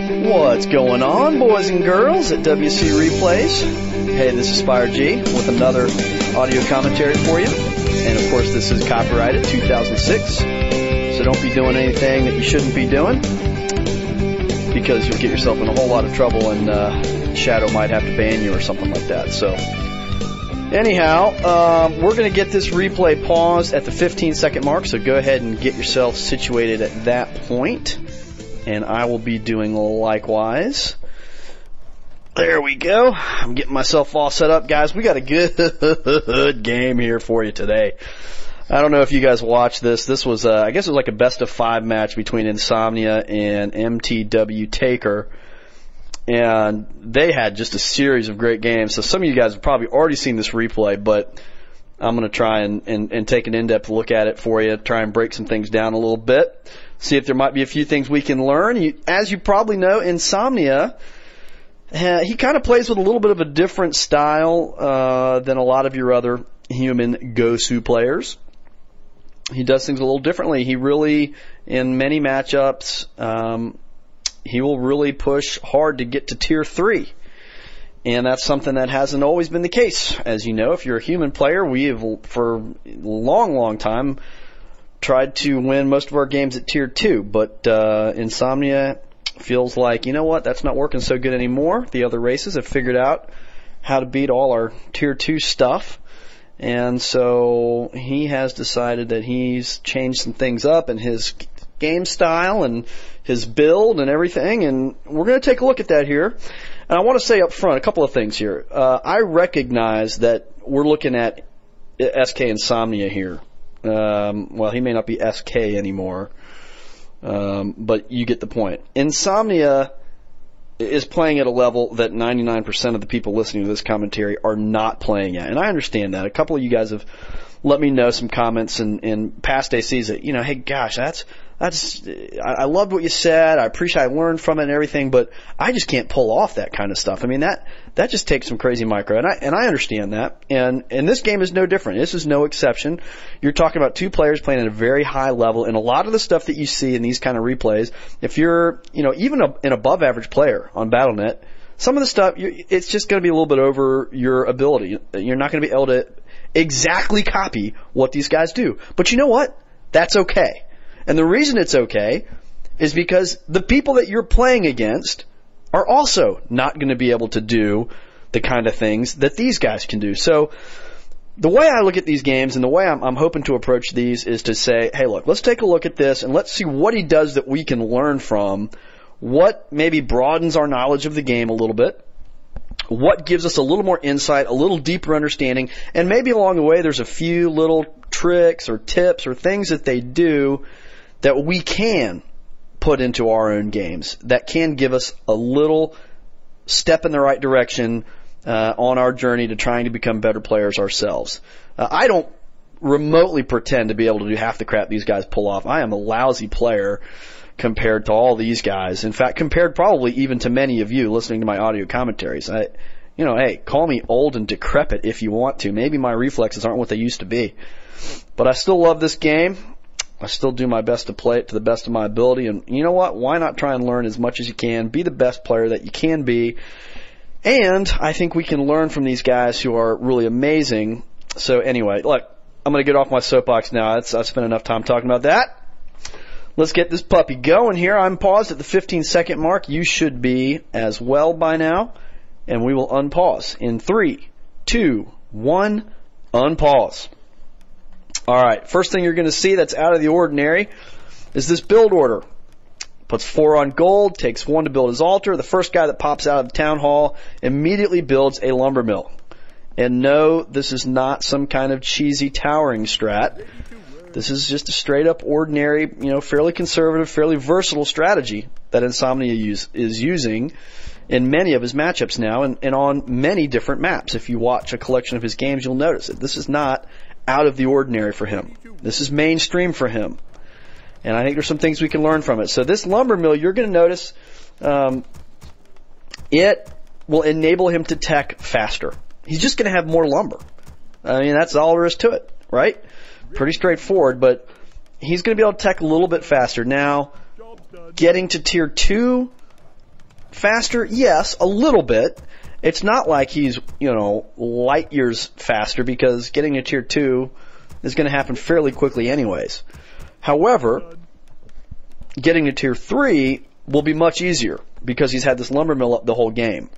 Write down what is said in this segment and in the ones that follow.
What's going on, boys and girls at WC Replays? Hey, this is Speierg with another audio commentary for you. And of course, this is copyrighted 2006. So don't be doing anything that you shouldn't be doing, because you'll get yourself in a whole lot of trouble and Shadow might have to ban you or something like that. So anyhow, we're going to get this replay paused at the 15-second mark. So go ahead and get yourself situated at that point. And I will be doing likewise. There we go. I'm getting myself all set up, guys. We got a good game here for you today. I don't know if you guys watched this. This was, I guess it was like a best-of-5 match between Insomnia and MTW Taker. And they had just a series of great games. So some of you guys have probably already seen this replay, but I'm going to try and take an in-depth look at it for you, try and break some things down a little bit, see if there might be a few things we can learn. As you probably know, Insomnia, he kind of plays with a little bit of a different style than a lot of your other human Gosu players. He does things a little differently. He really, in many matchups, he will really push hard to get to Tier 3. And that's something that hasn't always been the case. As you know, if you're a human player, we have, for a long time, tried to win most of our games at Tier 2. But Insomnia feels like, you know what, that's not working so good anymore. The other races have figured out how to beat all our Tier 2 stuff. And so he has decided that he's changed some things up in his game style and his build and everything. And we're going to take a look at that here. And I want to say up front a couple of things here. I recognize that we're looking at SK Insomnia here. Well, he may not be SK anymore, but you get the point. Insomnia is playing at a level that 99% of the people listening to this commentary are not playing at. And I understand that. A couple of you guys have let me know some comments in past ACs that, you know, hey, gosh, I loved what you said. I appreciate I learned from it and everything, but I just can't pull off that kind of stuff. I mean, that just takes some crazy micro, and I understand that. And this game is no different. This is no exception. You're talking about two players playing at a very high level, and a lot of the stuff that you see in these kind of replays, if you're, you know, even an above average player on BattleNet, some of the stuff, it's just going to be a little bit over your ability. You're not going to be able to exactly copy what these guys do. But you know what? That's okay. And the reason it's okay is because the people that you're playing against are also not going to be able to do the kind of things that these guys can do. So the way I look at these games and the way I'm hoping to approach these is to say, hey, look, let's take a look at this and let's see what he does that we can learn from, what maybe broadens our knowledge of the game a little bit, what gives us a little more insight, a little deeper understanding, and maybe along the way there's a few little tricks or tips or things that they do that we can put into our own games that can give us a little step in the right direction on our journey to trying to become better players ourselves. I don't remotely pretend to be able to do half the crap these guys pull off. I am a lousy player compared to all these guys. In fact, compared probably even to many of you listening to my audio commentaries. Hey, call me old and decrepit if you want to. Maybe my reflexes aren't what they used to be. But I still love this game. I still do my best to play it to the best of my ability. And you know what? Why not try and learn as much as you can? Be the best player that you can be. And I think we can learn from these guys who are really amazing. So anyway, look, I'm going to get off my soapbox now. I've spent enough time talking about that. Let's get this puppy going here. I'm paused at the 15-second mark. You should be as well by now. And we will unpause in 3, 2, 1, unpause. All right, first thing you're going to see that's out of the ordinary is this build order. Puts 4 on gold, takes 1 to build his altar. The first guy that pops out of the town hall immediately builds a lumber mill. And no, this is not some kind of cheesy towering strat. This is just a straight-up ordinary, fairly conservative, fairly versatile strategy that Insomnia is using in many of his matchups now and on many different maps. If you watch a collection of his games, you'll notice it. This is not out of the ordinary for him. This is mainstream for him. And I think there's some things we can learn from it. So this lumber mill, you're going to notice it will enable him to tech faster. He's just going to have more lumber. I mean, that's all there is to it, right? Pretty straightforward, but he's going to be able to tech a little bit faster. Now, getting to Tier 2 faster? Yes, a little bit. It's not like he's, light years faster, because getting to tier 2 is going to happen fairly quickly anyways. However, getting to tier 3 will be much easier because he's had this lumber mill up the whole game.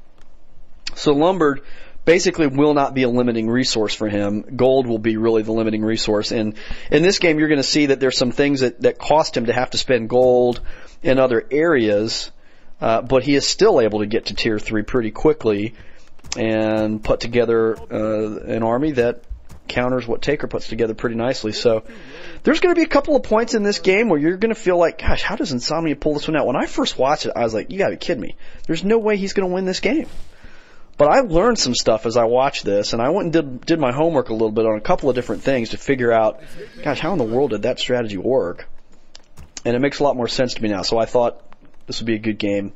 So lumber basically will not be a limiting resource for him. Gold will be really the limiting resource. And in this game, you're going to see that there's some things that cost him to have to spend gold in other areas, but he is still able to get to tier 3 pretty quickly and put together an army that counters what Taker puts together pretty nicely. So there's going to be a couple of points in this game where you're going to feel like, gosh, how does Insomnia pull this one out? When I first watched it, I was like, you got to be kidding me. There's no way he's going to win this game. But I learned some stuff as I watched this, and I went and did my homework a little bit on a couple of different things to figure out, gosh, how in the world did that strategy work? And it makes a lot more sense to me now. So I thought this would be a good game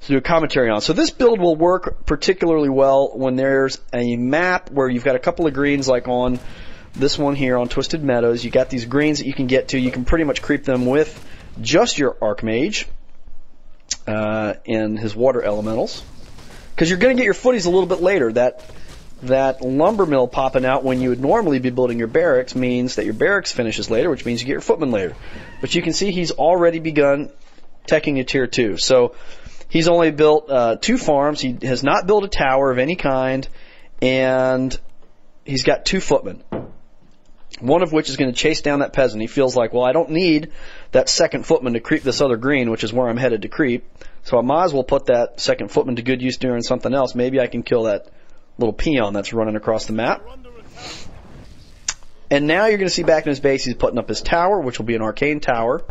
to do a commentary on. So this build will work particularly well when there's a map where you've got a couple of greens, like on this one here on Twisted Meadows. You got these greens that you can get to. You can pretty much creep them with just your Archmage and his water elementals, because you're going to get your footies a little bit later. That lumber mill popping out when you would normally be building your barracks means that your barracks finishes later, which means you get your footmen later. But you can see he's already begun teching a tier 2. So he's only built 2 farms. He has not built a tower of any kind, and he's got 2 footmen, one of which is going to chase down that peasant. He feels like, well, I don't need that second footman to creep this other green, which is where I'm headed to creep, so I might as well put that second footman to good use doing something else. Maybe I can kill that little peon that's running across the map. And now you're going to see back in his base, he's putting up his tower, which will be an arcane tower.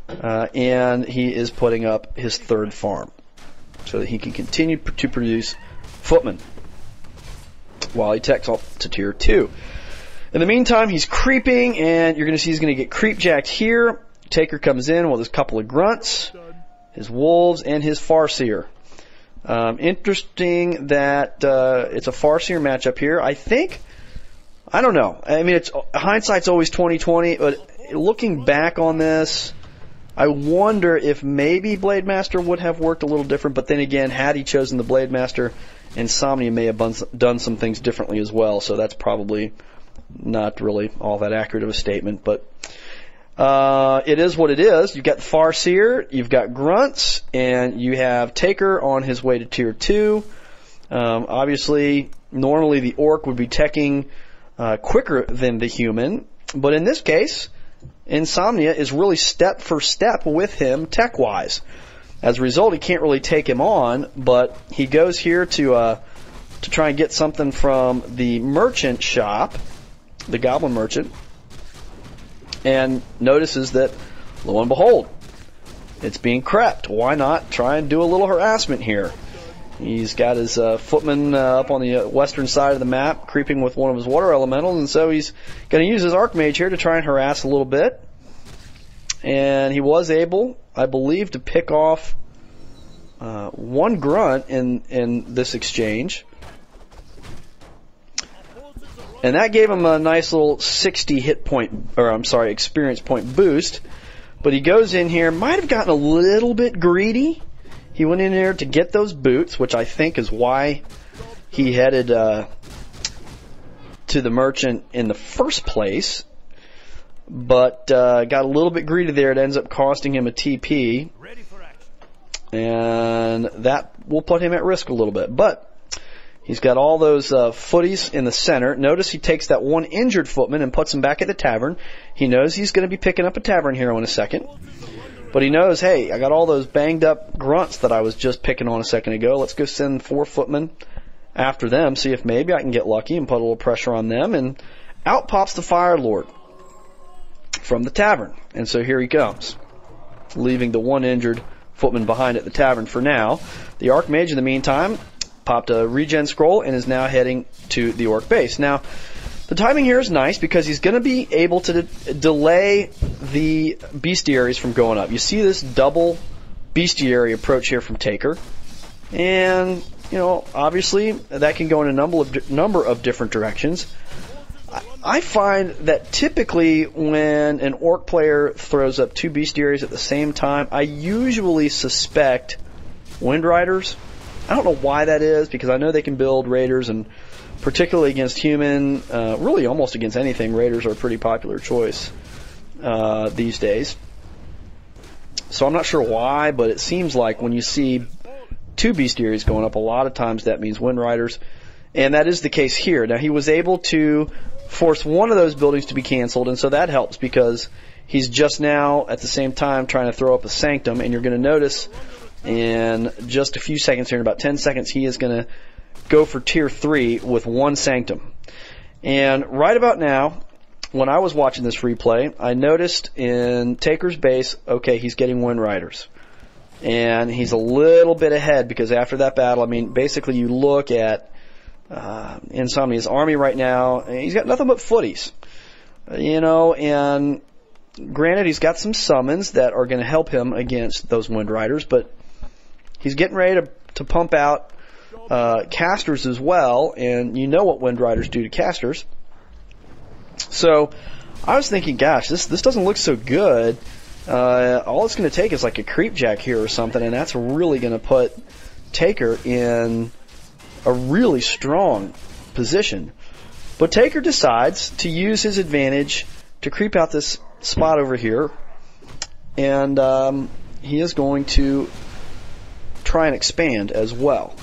And he is putting up his 3rd farm so that he can continue to produce footmen while he techs up to tier 2. In the meantime, he's creeping, and you're going to see he's going to get creep jacked here. Taker comes in with his couple of grunts, his wolves, and his farseer. Interesting that it's a farseer matchup here. I don't know. I mean, hindsight's always 20/20, but looking back on this, I wonder if maybe Blade Master would have worked a little different, but then again, had he chosen the Blade Master, Insomnia may have done some things differently as well, so that's probably not really all that accurate of a statement, but it is what it is. You've got the Farseer, you've got Grunts, and you have Taker on his way to tier 2. Obviously, normally the Orc would be teching quicker than the human, but in this case, Insomnia is really step for step with him tech-wise. As a result, he can't really take him on, but he goes here to try and get something from the merchant shop, the Goblin Merchant, and notices that, lo and behold, it's being crept. Why not try and do a little harassment here? He's got his footman up on the western side of the map, creeping with one of his water elementals, and so he's going to use his Archmage here to try and harass a little bit. And he was able, I believe, to pick off 1 grunt in this exchange. And that gave him a nice little 60 experience point boost. But he goes in here, might have gotten a little bit greedy. He went in there to get those boots, which I think is why he headed to the merchant in the first place. But got a little bit greedy there. It ends up costing him a TP. And that will put him at risk a little bit. But he's got all those footies in the center. Notice he takes that 1 injured footman and puts him back at the tavern. He knows he's going to be picking up a tavern hero in a second. But he knows, hey, I got all those banged up grunts that I was just picking on a second ago. Let's go send 4 footmen after them, see if maybe I can get lucky and put a little pressure on them. And out pops the Fire Lord from the tavern. And so here he comes, leaving the 1 injured footman behind at the tavern for now. The Archmage, in the meantime, popped a regen scroll and is now heading to the Orc base. Now, the timing here is nice because he's going to be able to delay the bestiaries from going up. You see this double bestiary approach here from Taker. And, obviously that can go in a number of different directions. I find that typically when an Orc player throws up 2 bestiaries at the same time, I usually suspect Wind Riders. I don't know why that is, because I know they can build Raiders, and particularly against human, really almost against anything, Raiders are a pretty popular choice these days. So I'm not sure why, but it seems like when you see two bestiaries going up, a lot of times that means Wind Riders, and that is the case here. Now, he was able to force one of those buildings to be canceled, and so that helps because he's just now at the same time trying to throw up a Sanctum, and you're going to notice in just a few seconds here, in about 10 seconds, he is going to go for tier 3 with one Sanctum. And right about now, when I was watching this replay, I noticed in Taker's base, okay, he's getting Wind Riders. And he's a little bit ahead because after that battle, I mean, basically you look at Insomnia's army right now, and he's got nothing but footies. You know, and granted, he's got some summons that are going to help him against those Wind Riders, but he's getting ready to pump out casters as well, and you know what Wind Riders do to casters. So I was thinking, gosh, this doesn't look so good. All it's going to take is like a creep jack here or something, and that's really going to put Taker in a really strong position. But Taker decides to use his advantage to creep out this spot over here, and he is going to try and expand as well,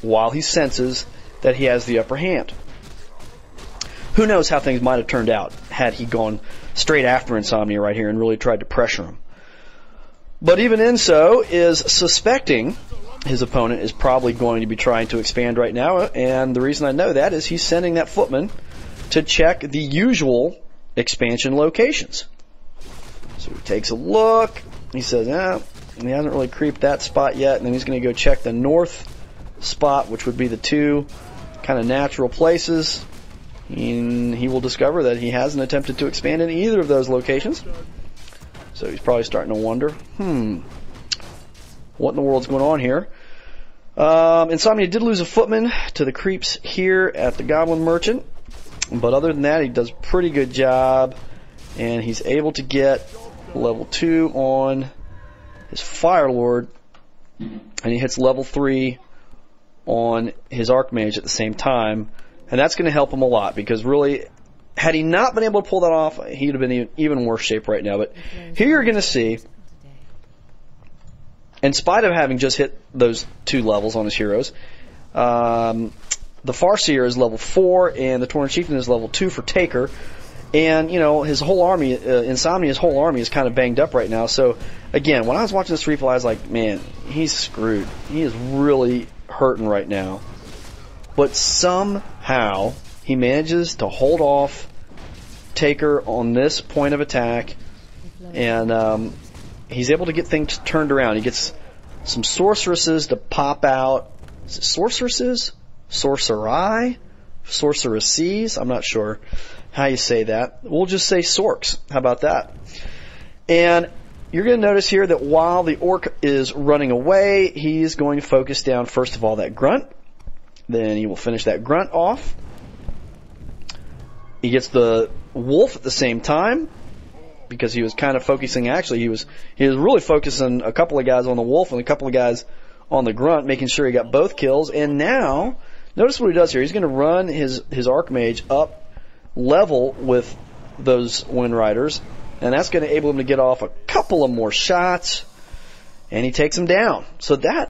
while he senses that he has the upper hand. Who knows how things might have turned out had he gone straight after Insomnia right here and really tried to pressure him. But even Inso is suspecting his opponent is probably going to be trying to expand right now, and the reason I know that is he's sending that footman to check the usual expansion locations. So he takes a look, he says, he hasn't really creeped that spot yet, and then he's going to go check the north spot, which would be the two kind of natural places. And he will discover that he hasn't attempted to expand in either of those locations. So he's probably starting to wonder, what in the world's going on here? Insomnia did lose a footman to the creeps here at the Goblin Merchant. But other than that, he does a pretty good job. And he's able to get level 2 on his Fire Lord. And he hits level 3 on his Archmage at the same time. And that's going to help him a lot, because really, had he not been able to pull that off, he'd have been in even worse shape right now. But here you're going to see, in spite of having just hit those 2 levels on his heroes, the Farseer is level 4, and the Torn Chieftain is level 2 for Taker. And, you know, his whole army, Insomnia's whole army is kind of banged up right now. So, again, when I was watching this replay, I was like, man, he's screwed. He is really hurting right now. But somehow he manages to hold off Taker on this point of attack, and he's able to get things turned around. He gets some sorceresses to pop out. Is it sorceresses? Sorcerai? Sorceresses? I'm not sure how you say that. We'll just say sorks. How about that? And you're going to notice here that while the orc is running away, he's going to focus down, first of all, that grunt. Then he will finish that grunt off. He gets the wolf at the same time, because he was kind of focusing, actually, he was really focusing a couple of guys on the wolf and a couple of guys on the grunt, making sure he got both kills. And now, notice what he does here. He's going to run his Archmage up level with those Wind Riders, and that's going to enable him to get off a couple of more shots, and he takes him down. So that